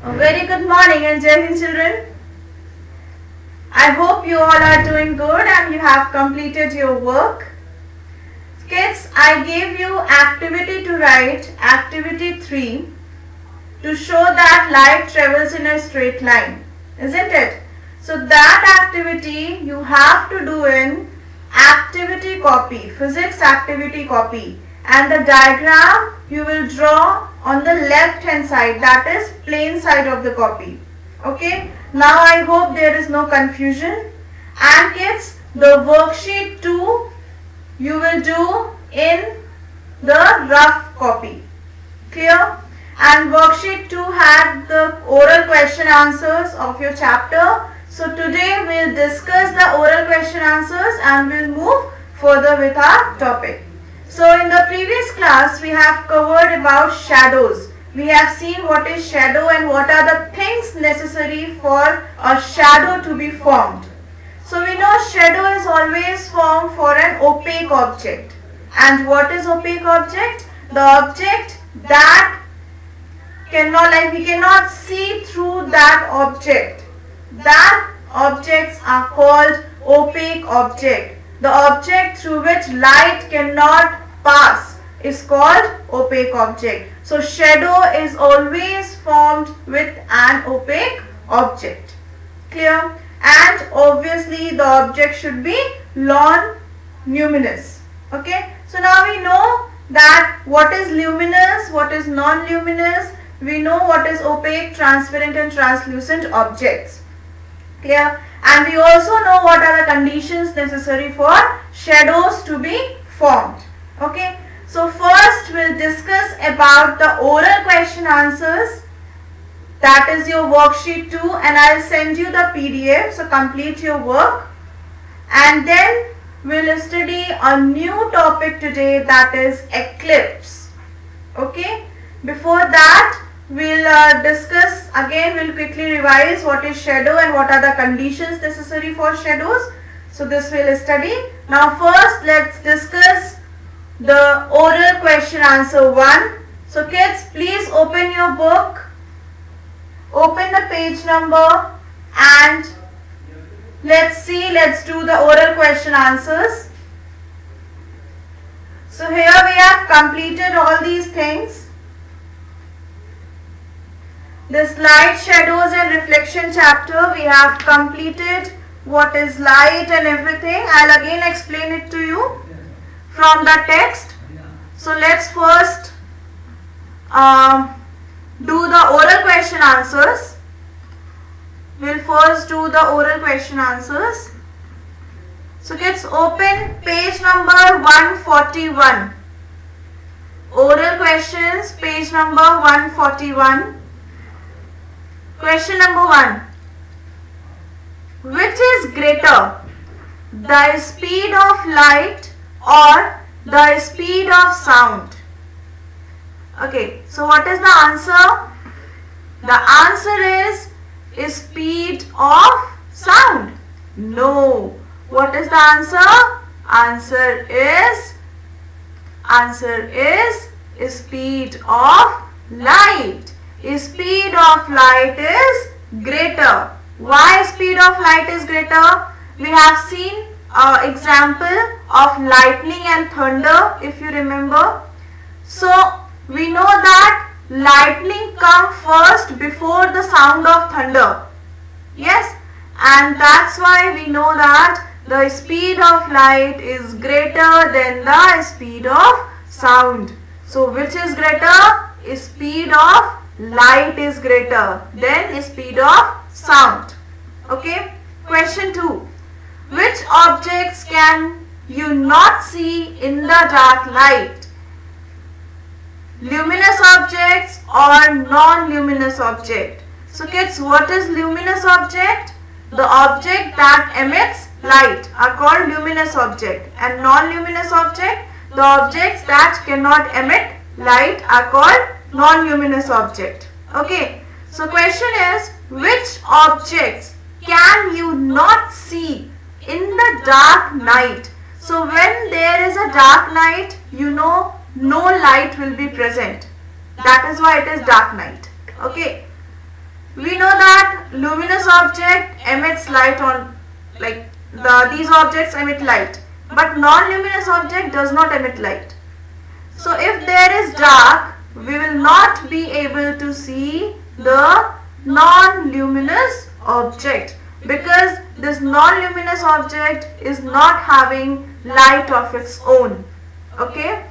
A very good morning and Jai Hind children. I hope you all are doing good and you have completed your work. Kids, I gave you activity to write, activity 3, to show that light travels in a straight line, isn't it? So that activity you have to do in activity copy, physics activity copy, and the diagram you will draw on the left hand side, that is plain side of the copy. Okay, now I hope there is no confusion. And kids, the worksheet 2 you will do in the rough copy. Clear? And worksheet 2 had the oral question answers of your chapter. So today we'll discuss the oral question answers and we'll move further with our topic. So in the previous class we have covered about shadows. We have seen what is shadow and what are the things necessary for a shadow to be formed. So we know shadow is always formed for an opaque object. And what is opaque object? The object that we cannot see through that object. That objects are called opaque object. The object through which light cannot pass is called opaque object. So shadow is always formed with an opaque object. Clear? And obviously the object should be non-luminous. Okay? So now we know that what is luminous, what is non-luminous. We know what is opaque, transparent and translucent objects. Clear? And we also know what are the conditions necessary for shadows to be formed. Okay? So first we'll discuss about the oral question answers. That is your worksheet 2 and I'll send you the PDF. So complete your work. And then we'll study a new topic today, that is eclipse. Okay? Before that we'll discuss again, we'll quickly revise what is shadow and what are the conditions necessary for shadows. So this we'll study. Now first let's discuss the oral question answer 1. So kids, please open your book. Open the page number and let's do the oral question answers. So here we have completed all these things. This light, shadows and reflection chapter, we have completed what is light and everything. I'll again explain it to you from the text. So let's first do the oral question answers. We'll first do the oral question answers. So kids, open page number 141. Oral questions, page number 141. Question number 1. Which is greater, the speed of light or the speed of sound? Okay, so what is the answer? The answer is speed of sound. No. What is the answer? Answer is speed of light. Speed of light is greater. Why speed of light is greater? We have seen an example of lightning and thunder, if you remember. So we know that lightning comes first before the sound of thunder. Yes, and that's why we know that the speed of light is greater than the speed of sound. So which is greater? Speed of light is greater than speed of sound. Okay. Question 2. Which objects can you not see in the dark light? Luminous objects or non-luminous object? So kids, what is luminous object? The object that emits light are called luminous object, and non-luminous object, the objects that cannot emit light are called non-luminous object. Okay. So question is, which objects can you not see in the dark night? So when there is a dark night, you know no light will be present. That is why it is dark night. Okay. We know that luminous object emits light on, like these objects emit light, but non-luminous object does not emit light. So if there is dark, we will not be able to see the non-luminous object, because this non-luminous object is not having light of its own. Okay,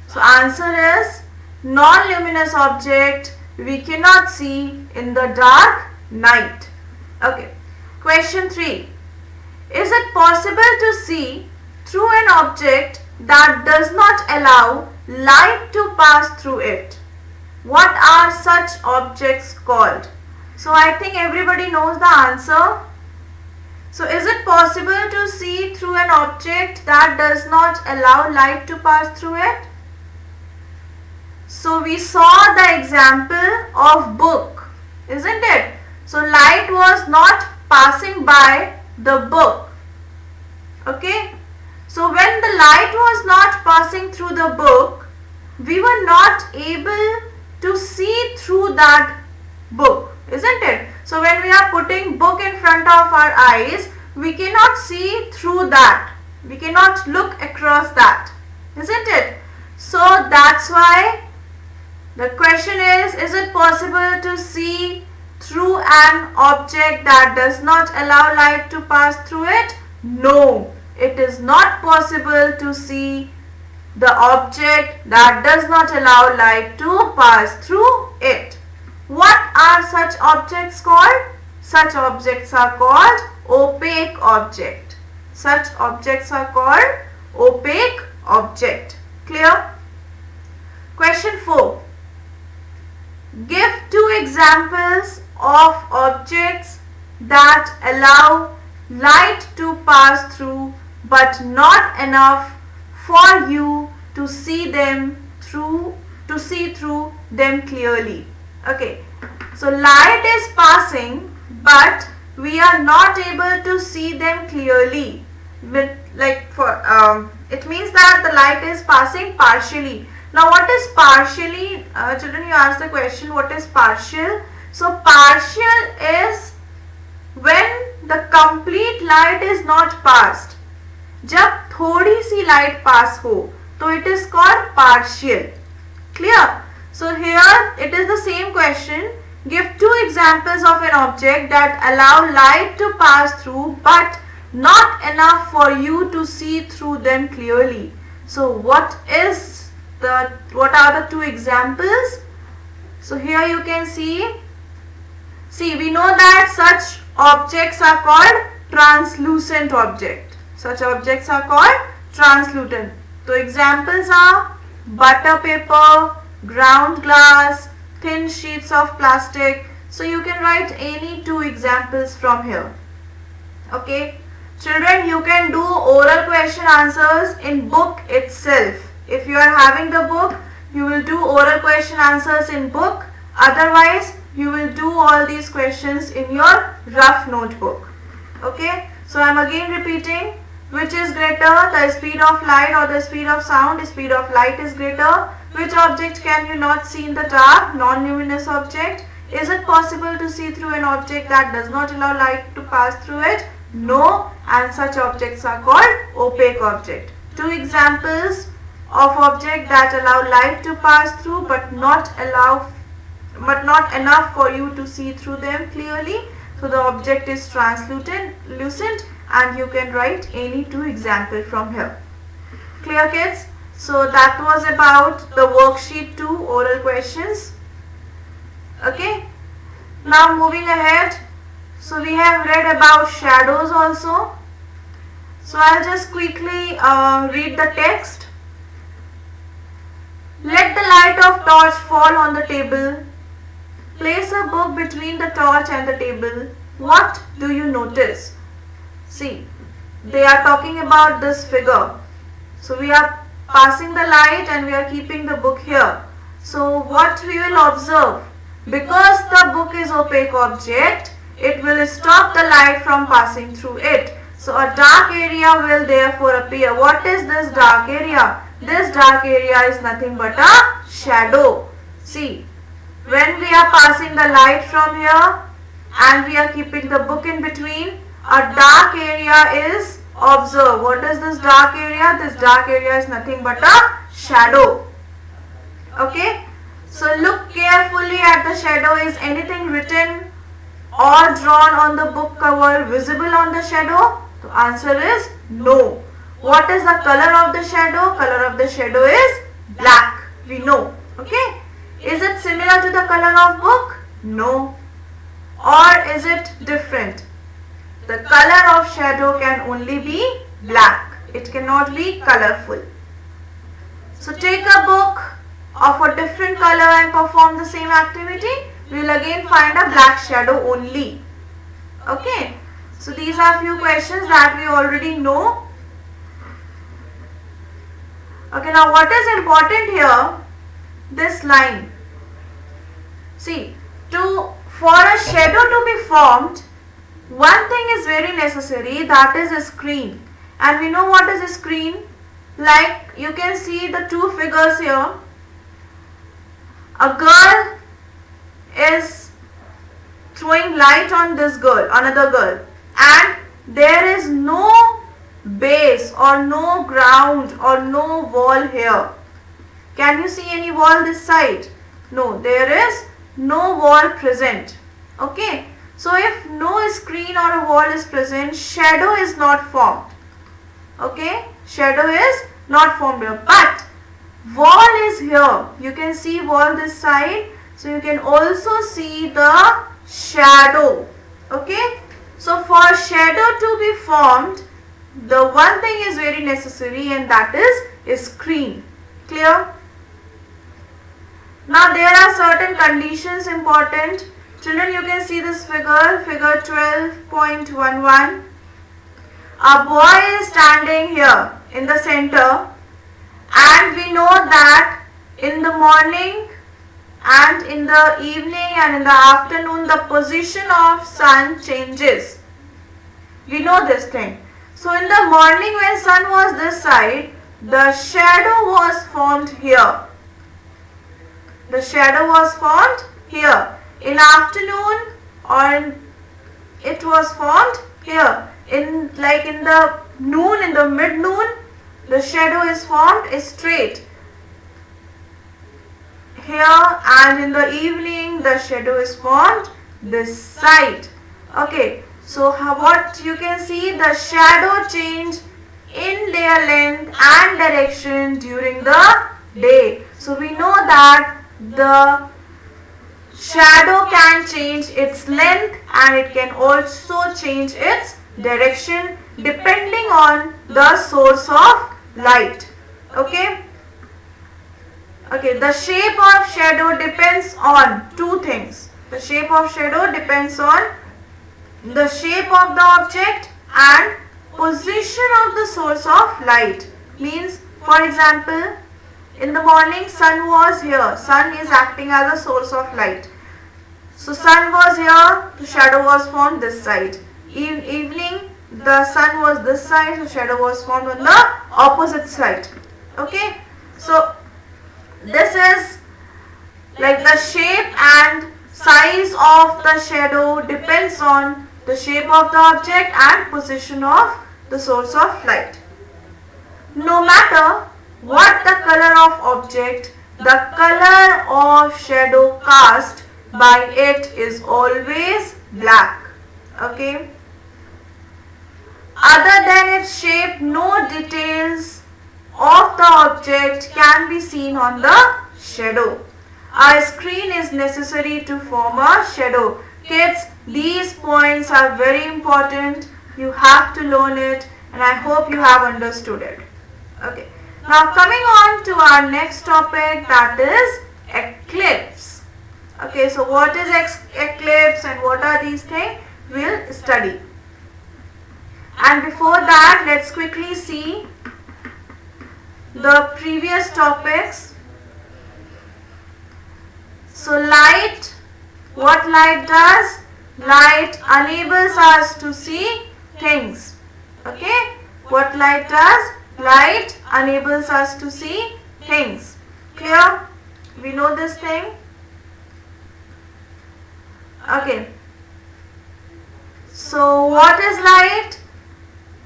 so answer is non-luminous object we cannot see in the dark night. Okay, question 3. Is it possible to see through an object that does not allow light to pass through it? What are such objects called? So I think everybody knows the answer. So is it possible to see through an object that does not allow light to pass through it? So we saw the example of book, isn't it? So light was not passing by the book. Okay. So when the light was not passing through the book, we were not able to see through that book, isn't it? So when we are putting book in front of our eyes, we cannot see through that. We cannot look across that, isn't it? So that's why the question is it possible to see through an object that does not allow light to pass through it? No, it is not possible to see the object that does not allow light to pass through it. What are such objects called? Such objects are called opaque object. Such objects are called opaque object. Clear? Question 4. Give 2 examples of objects that allow light to pass through but not enough for you to see through them clearly. Okay, so light is passing but we are not able to see them clearly. It means that the light is passing partially. Now what is partially? Children, you asked the question, what is partial? So partial is when the complete light is not passed. जब थोड़ी सी light pass हो, तो it is called partial. Clear? So here it is the same question. Give 2 examples of an object that allow light to pass through but not enough for you to see through them clearly. So what are the 2 examples? So here you can see we know that such objects are called translucent object. Such objects are called translucent. So examples are butter paper, ground glass, thin sheets of plastic. So you can write any 2 examples from here. Okay. Children, you can do oral question answers in book itself. If you are having the book, you will do oral question answers in book. Otherwise, you will do all these questions in your rough notebook. Okay. So I am again repeating. Which is greater, the speed of light or the speed of sound? The speed of light is greater. Which object can you not see in the dark? Non-luminous object. Is it possible to see through an object that does not allow light to pass through it? No, and such objects are called opaque object. 2 examples of object that allow light to pass through but not enough for you to see through them clearly. So the object is translucent, and you can write any 2 examples from here. Clear, kids? So that was about the worksheet 2 oral questions. Okay. Now moving ahead. So we have read about shadows also. So I'll just quickly read the text. Let the light of torch fall on the table. Place a book between the torch and the table. What do you notice? See, they are talking about this figure. So we are passing the light and we are keeping the book here. So what we will observe? Because the book is opaque object, it will stop the light from passing through it. So a dark area will therefore appear. What is this dark area? This dark area is nothing but a shadow. See, when we are passing the light from here and we are keeping the book in between, a dark area is observed. What is this dark area? This dark area is nothing but a shadow. Okay, so look carefully at the shadow. Is anything written or drawn on the book cover visible on the shadow? The answer is no. What is the color of the shadow? Color of the shadow is black. We know. Okay. Is it similar to the color of book? No. Or is it different? The color of shadow can only be black. It cannot be colorful. So take a book of a different color and perform the same activity. We will again find a black shadow only. Okay. So these are few questions that we already know. Okay, now what is important here? This line. See, for a shadow to be formed, one thing is very necessary, that is a screen. And we know what is a screen. Like you can see the two figures here. A girl is throwing light on this girl, another girl, and there is no base or no ground or no wall here. Can you see any wall this side? No, there is no wall present. Okay, so if no screen or a wall is present, shadow is not formed. Okay, shadow is not formed here, but wall is here. You can see wall this side, so you can also see the shadow. Okay, so for shadow to be formed, the one thing is very necessary, and that is a screen. Clear? Now there are certain conditions important. Children, you can see this figure 12.11. A boy is standing here in the center, and we know that in the morning and in the evening and in the afternoon the position of sun changes. We know this thing. So in the morning when sun was this side, the shadow was formed here. The shadow was formed here. In afternoon it was formed here. In the noon, in the mid noon, the shadow is formed straight here, and in the evening the shadow is formed this side. Okay, so what you can see, the shadow change in their length and direction during the day. So we know that the shadow can change its length and it can also change its direction depending on the source of light. Okay. Okay, the shape of shadow depends on two things. The shape of shadow depends on the shape of the object and position of the source of light. Means, for example, in the morning sun was here. Sun is acting as a source of light. So sun was here, the shadow was formed this side. Evening, the sun was this side, the shadow was formed on the opposite side. Okay, so this is like the shape and size of the shadow depends on the shape of the object and position of the source of light. No matter what the color of object, the color of shadow cast by it is always black. Okay. Other than its shape, no details of the object can be seen on the shadow. A screen is necessary to form a shadow. Kids, these points are very important. You have to learn it, and I hope you have understood it. Okay. Now coming on to our next topic, that is eclipse. Okay, so what is eclipse and what are these things? We'll study. And before that, let's quickly see the previous topics. So light, what light does? Light enables us to see things. Okay, what light does? Light enables us to see things. Clear? We know this thing. Okay. So what is light?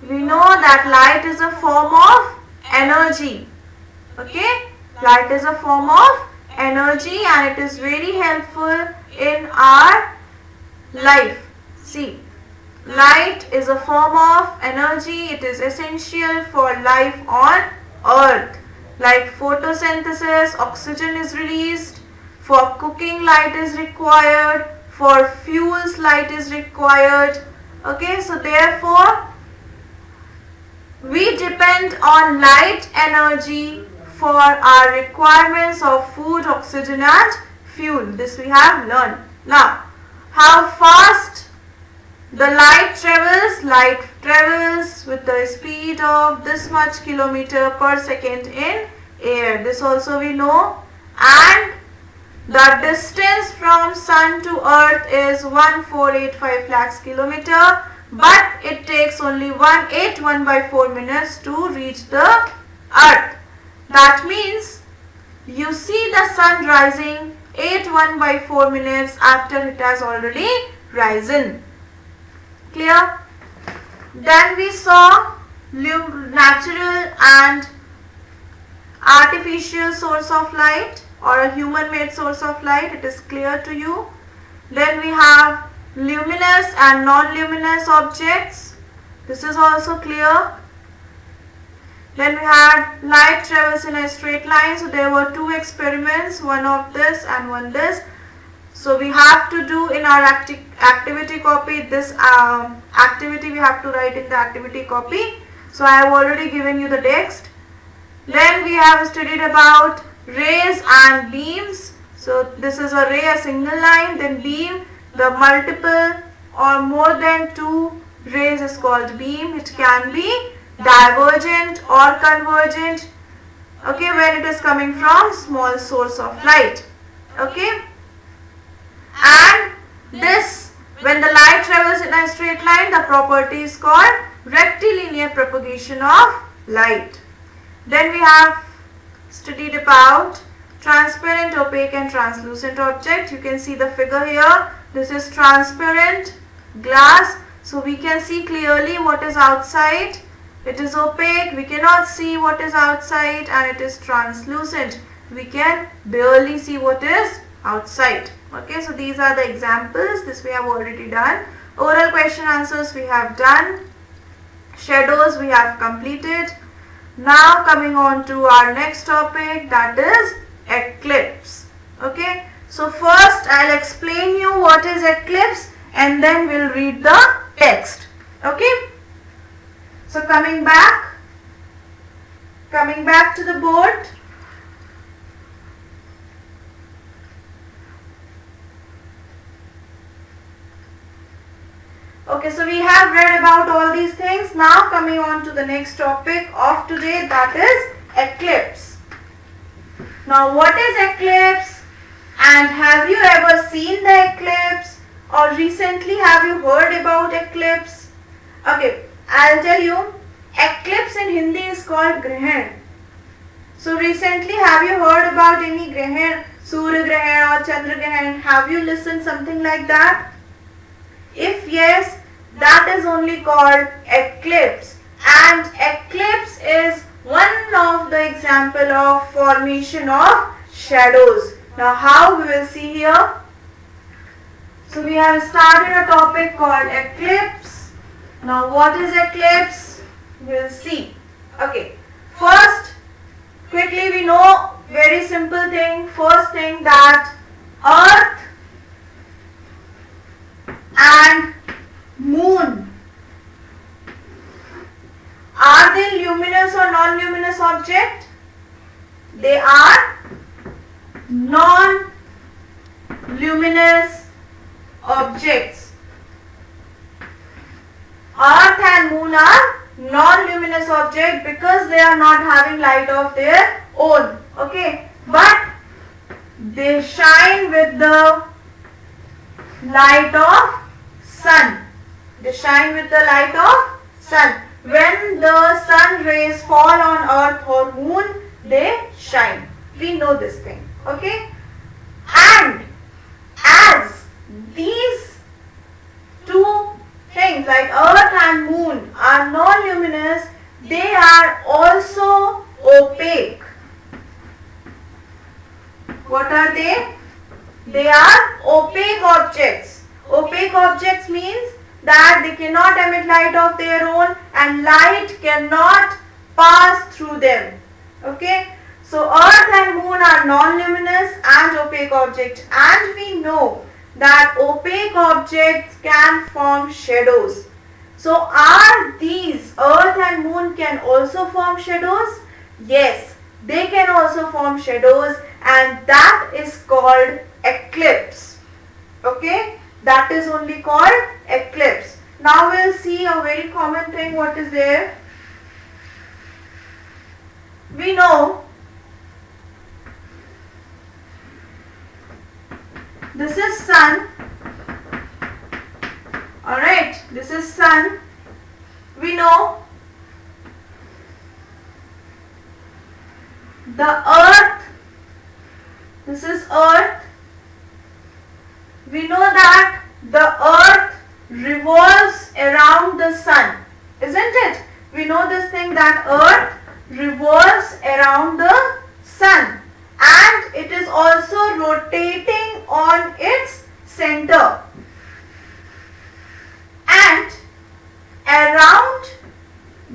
We know that light is a form of energy. Okay. Light is a form of energy and it is very helpful in our life. See, light is a form of energy. It is essential for life on earth. Like photosynthesis, oxygen is released. For cooking, light is required. For fuels, light is required. Okay, so therefore, we depend on light energy for our requirements of food, oxygen and fuel. This we have learned. Now, how fast the light travels? Light travels with the speed of this much kilometer per second in air. This also we know. And the distance from sun to earth is 1485 lakhs kilometer, but it takes only 1/4 minutes to reach the earth. That means you see the sun rising 8/4 minutes after it has already risen. Clear? Then we saw natural and artificial source of light or a human made source of light. It is clear to you. Then we have luminous and non-luminous objects. This is also clear. Then we had light travels in a straight line. So there were two experiments, one of this and one this. So we have to do in our activity copy, this activity we have to write in the activity copy. So I have already given you the text. Then we have studied about rays and beams. So this is a ray, a single line, then beam, the multiple or more than two rays is called beam. It can be divergent or convergent, okay, when it is coming from small source of light. Okay. And this, when the light travels in a straight line, the property is called rectilinear propagation of light. Then we have studied about transparent, opaque and translucent object. You can see the figure here. This is transparent glass. So we can see clearly what is outside. It is opaque. We cannot see what is outside, and it is translucent. We can barely see what is outside. Okay, so these are the examples. This we have already done. Oral question answers we have done. Shadows we have completed. Now coming on to our next topic, that is eclipse. Okay, so first I'll explain you what is eclipse and then we'll read the text. Okay, so coming back to the board. Okay, so we have read about all these things. Now coming on to the next topic of today, that is eclipse. Now what is eclipse, and have you ever seen the eclipse, or recently have you heard about eclipse? Okay, I'll tell you, eclipse in Hindi is called Grahan. So recently have you heard about any Grahan, Surya Grahan or Chandra Grahan? Have you listened something like that? If yes, that is only called eclipse, and eclipse is one of the example of formation of shadows. Now how we will see here. So we have started a topic called eclipse. Now what is eclipse? We'll see. Okay, first quickly we know very simple thing. First thing, that earth and moon, are they luminous or non-luminous object? They are non-luminous objects. Earth and moon are non-luminous object because they are not having light of their own. Okay, but they shine with the light of sun. They shine with the light of sun. When the sun rays fall on earth or moon, they shine. We know this thing. Okay, and as these like Earth and Moon are non-luminous, they are also opaque. What are they? They are opaque objects. Opaque objects means that they cannot emit light of their own and light cannot pass through them. Okay. So Earth and Moon are non-luminous and opaque objects, and we know that opaque objects can form shadows. So are these Earth and Moon can also form shadows? Yes, they can also form shadows, and that is called eclipse. Okay, that is only called eclipse. Now we'll see a very common thing. What is there? We know this is sun. Alright, this is sun. We know the earth. This is earth. We know that the earth revolves around the sun. Isn't it? We know this thing that earth revolves around the sun, and it is also rotating on its center, and around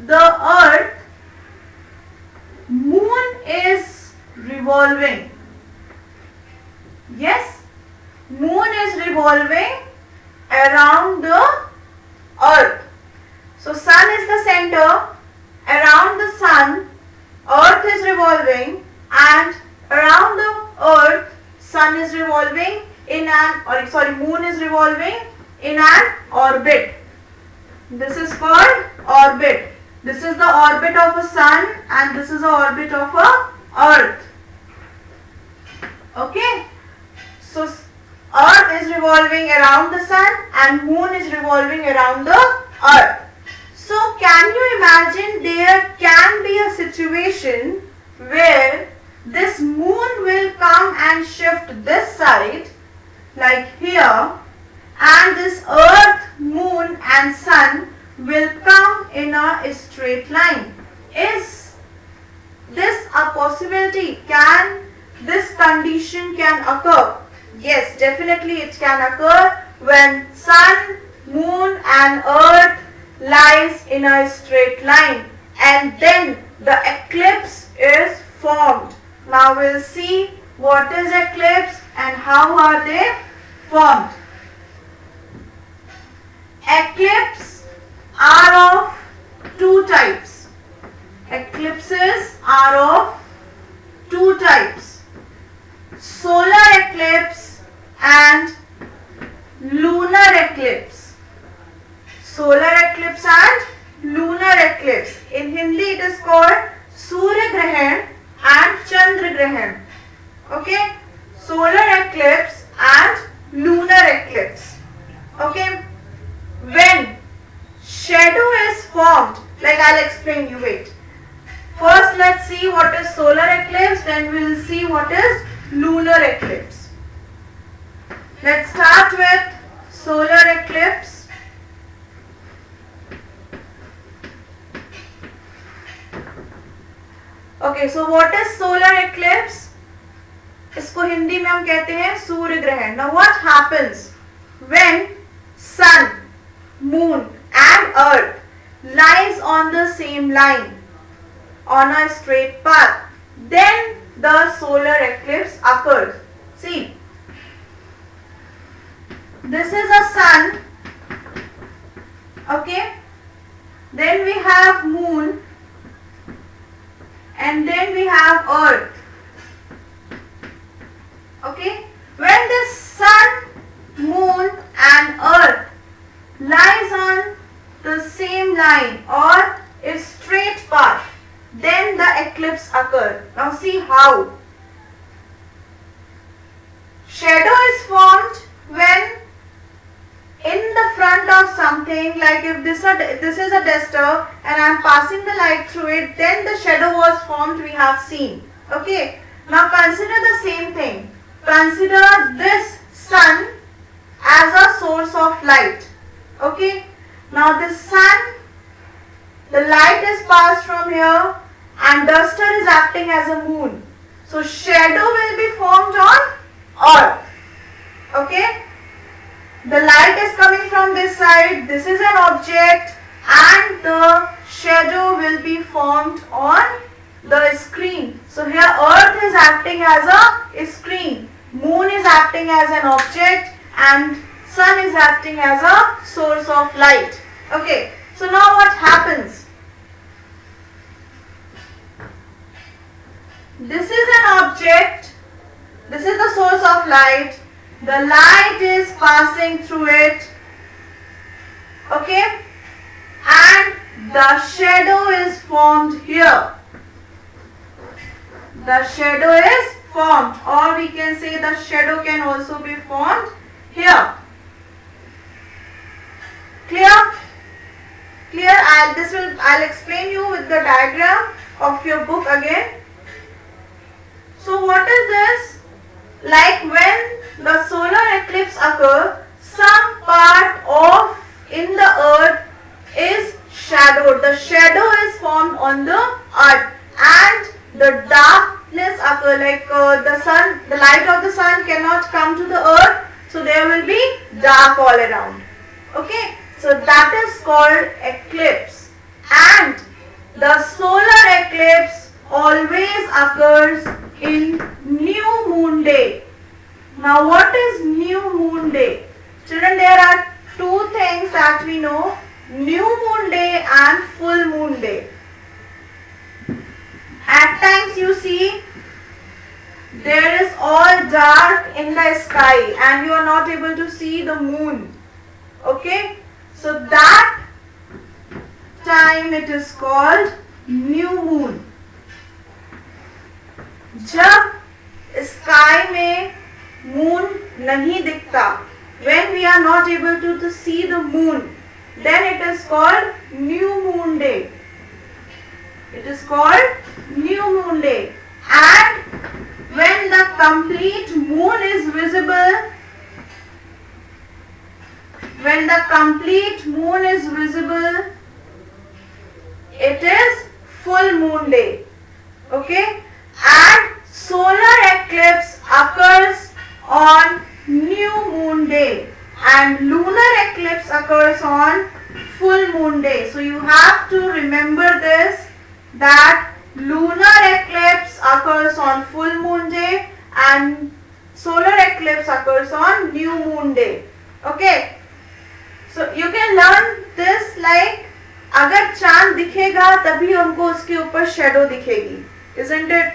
the earth moon is revolving. Yes, moon is revolving around the earth. So sun is the center, around the sun earth is revolving, and around the earth sun is revolving in an moon is revolving in an orbit. This is called orbit. This is the orbit of a sun and this is the orbit of a earth. Okay, so earth is revolving around the sun and moon is revolving around the earth. So can you imagine there can be a situation where this moon will come and shift this side like here, and this earth, moon and sun will come in a straight line. Is this a possibility? Can this condition can occur? Yes, definitely it can occur when sun, moon and earth lies in a straight line, and then the eclipse is formed. Now we'll see what is eclipse and how are they formed. Eclipses are of two types. Eclipses are of two types: solar eclipse and lunar eclipse. Solar eclipse and lunar eclipse. In Hindi it is called Surya Grahan and Chandra Grahan. Okay, solar eclipse and lunar eclipse. Okay, when shadow is formed, like I'll explain you, wait. First let's see what is solar eclipse, then we will see what is lunar eclipse. Let's start with solar eclipse. Okay, so what is solar eclipse? इसको हिंदी में हम कहते हैं सूर्य ग्रहण. Now what happens when sun, moon and earth lies on the same line on a straight path? Then the solar eclipse occurs. See, this is a sun. Okay, then we have moon, and then we have earth. Okay, when the sun, moon and earth lies on the same line or a straight path, then the eclipse occurs. Now see how. Shadow is formed when in the front of something, like if this is a duster and I am passing the light through it, then the shadow was formed, we have seen. Okay, now consider the same thing. Consider this sun as a source of light. Okay, Now the sun, the light is passed from here and duster is acting as a moon. So shadow will be formed on earth. Okay? The light is coming from this side, this is an object, and the shadow will be formed on the screen. So here earth is acting as a screen, moon is acting as an object, and sun is acting as a source of light. Okay, so now what happens? This is an object, this is the source of light, the light is passing through it, okay, and the shadow is formed here. The shadow is formed, or we can say the shadow can also be formed here. Clear? Clear? I'll explain you with the diagram of your book again. So what is this? Like when the solar eclipse occurs, some part of in the earth is shadowed. The shadow is formed on the earth, and the darkness occurs. Like the light of the sun cannot come to the earth, so there will be dark all around. Okay, so that is called eclipse, and the solar eclipse always occurs in new moon day. Now what is new moon day? Children, there are two things that we know: new moon day and full moon day. At times you see there is all dark in the sky and you are not able to see the moon. Okay, so that time it is called new moon. जब sky में moon नहीं दिखता, when we are not able to see the moon, then it is called new moon day. It is called new moon day. And when the complete moon is visible, when the complete moon is visible, it is full moon day. Okay? And solar eclipse occurs on new moon day, and lunar eclipse occurs on full moon day. So you have to remember this, that lunar eclipse occurs on full moon day and solar eclipse occurs on new moon day. Okay, so you can learn this like अगर चांद दिखेगा तभी हमको उसके ऊपर shadow दिखेगी, isn't it?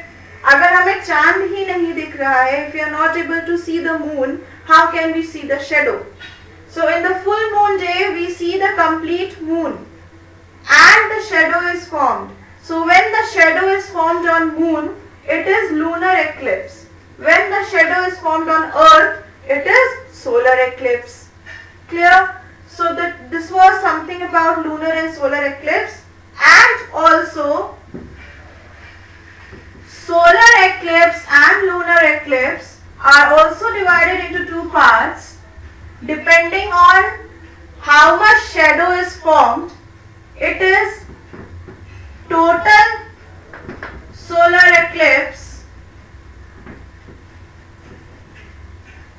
अगर हमें चांद ही नहीं दिख रहा है, if we are not able to see the moon, how can we see the shadow? So in the full moon day we see the complete moon and the shadow is formed. So when the shadow is formed on moon, it is lunar eclipse. When the shadow is formed on earth, it is solar eclipse. Clear? So this was something about lunar and solar eclipse. And also solar eclipse and lunar eclipse are also divided into two parts. Depending on how much shadow is formed, it is total solar eclipse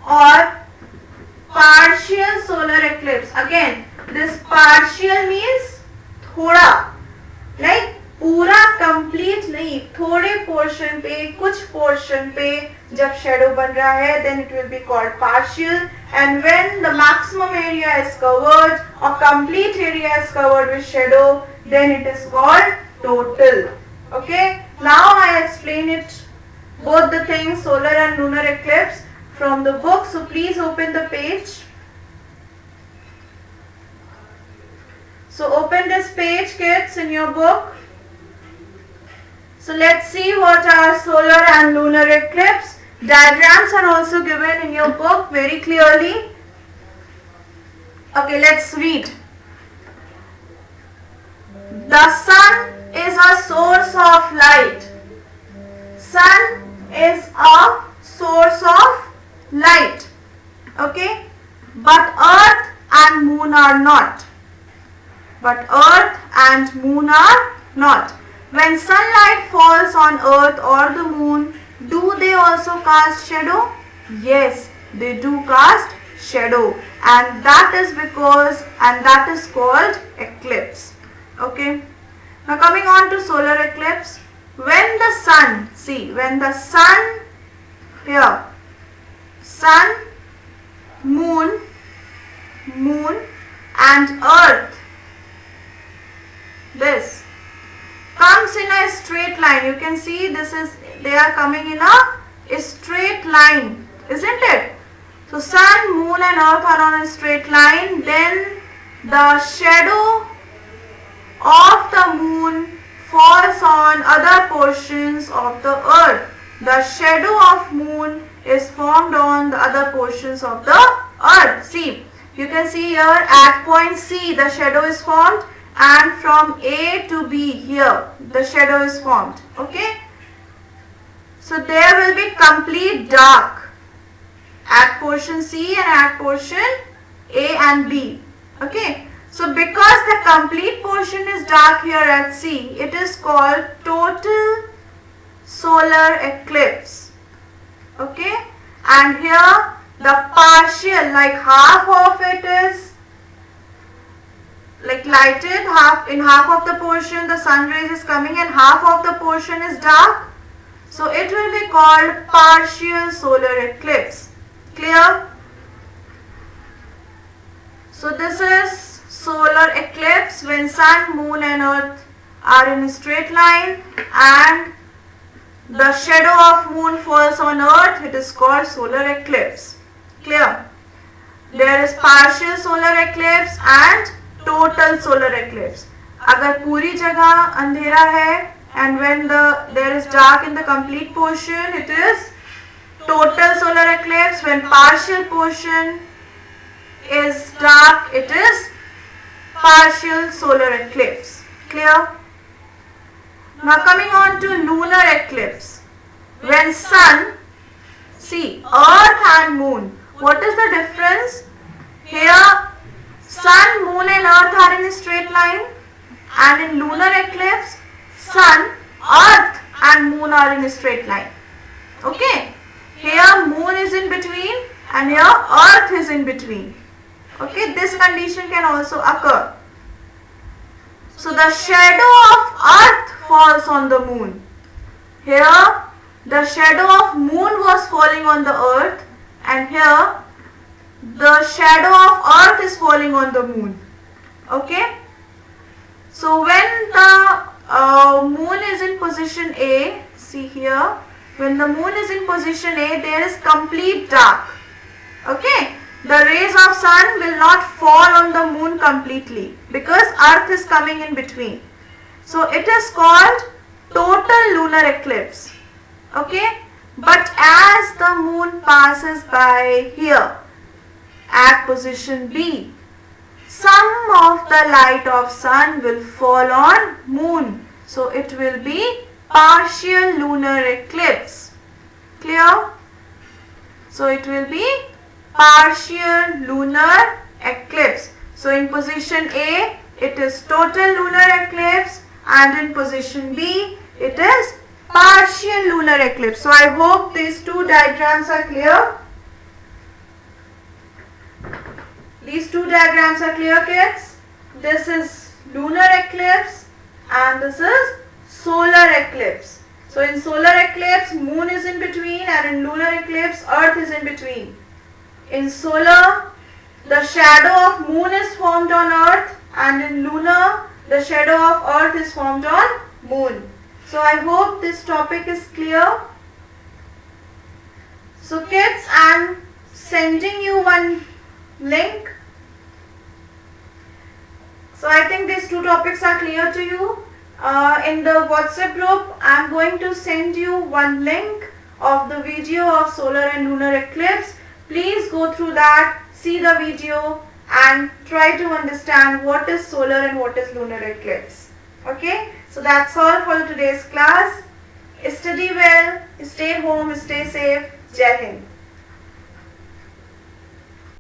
or partial solar eclipse. Again, this partial means थोड़ा, like पूरा complete नहीं, थोड़े portion पे, कुछ portion पे जब shadow बन रहा है, then it will be called partial. And when the maximum area is covered or complete area is covered with shadow, then it is called total. Okay, now I explain it, both the things, solar and lunar eclipse, from the book. So please open the page. So open this page, kids, in your book. So let's see what are solar and lunar eclipse. Diagrams are also given in your book very clearly. Okay, let's read. The sun is a source of light. Sun is a source of light. Okay, but earth and moon are not. but earth and moon are not. When sunlight falls on earth or the moon, do they also cast shadow? Yes, they do cast shadow, and that is called eclipse. Okay. Now coming on to solar eclipse. When the sun, here, sun, moon and earth, this comes in a straight line. You can see they are coming in a straight line, isn't it? So sun, moon and earth are on a straight line. Then the shadow of the moon falls on other portions of the earth. The shadow of moon is formed on the other portions of the earth. See, you can see here at point C the shadow is formed, and from A to B here the shadow is formed. Okay. So there will be complete dark at portion C and at portion A and B. Okay. So because the complete portion is dark here at C, it is called total solar eclipse. Okay. And here the partial, like half of it is like lighted, half of the portion the sun rays is coming and half of the portion is dark. So it will be called partial solar eclipse. Clear? So this is solar eclipse when sun, moon and earth are in a straight line and the shadow of moon falls on earth. It is called solar eclipse. Clear? There is partial solar eclipse and total solar eclipse. अगर पूरी जगह अंधेरा है and when there is dark in the complete portion, it is total solar eclipse. When partial portion is dark, it is partial solar eclipse. Clear? Now coming on to lunar eclipse. When sun, see, earth and moon. What is the difference? Here sun, moon and earth are in a straight line, and in lunar eclipse sun, earth and moon are in a straight line. Okay. Here moon is in between and here earth is in between. Okay. This condition can also occur. So the shadow of earth falls on the moon. Here the shadow of moon was falling on the earth, and here the shadow of earth is falling on the moon. Okay. So when the moon is in position A, see here, when the moon is in position A, there is complete dark. Okay. The rays of sun will not fall on the moon completely because earth is coming in between. So it is called total lunar eclipse. Okay. But as the moon passes by here at position B, some of the light of sun will fall on moon. So it will be partial lunar eclipse. Clear? So it will be partial lunar eclipse. So in position A, it is total lunar eclipse, and in position B, it is partial lunar eclipse. So I hope these two diagrams are clear. These two diagrams are clear, kids. This is lunar eclipse and this is solar eclipse. So in solar eclipse, moon is in between, and in lunar eclipse, earth is in between. In solar, the shadow of moon is formed on earth, and in lunar, the shadow of earth is formed on moon. So I hope this topic is clear. So kids, I am sending you one link. So I think these two topics are clear to you. In the WhatsApp group, I am going to send you one link of the video of solar and lunar eclipse. Please go through that, see the video and try to understand what is solar and what is lunar eclipse. Okay, so that's all for today's class. Study well, stay home, stay safe. Jai Hind.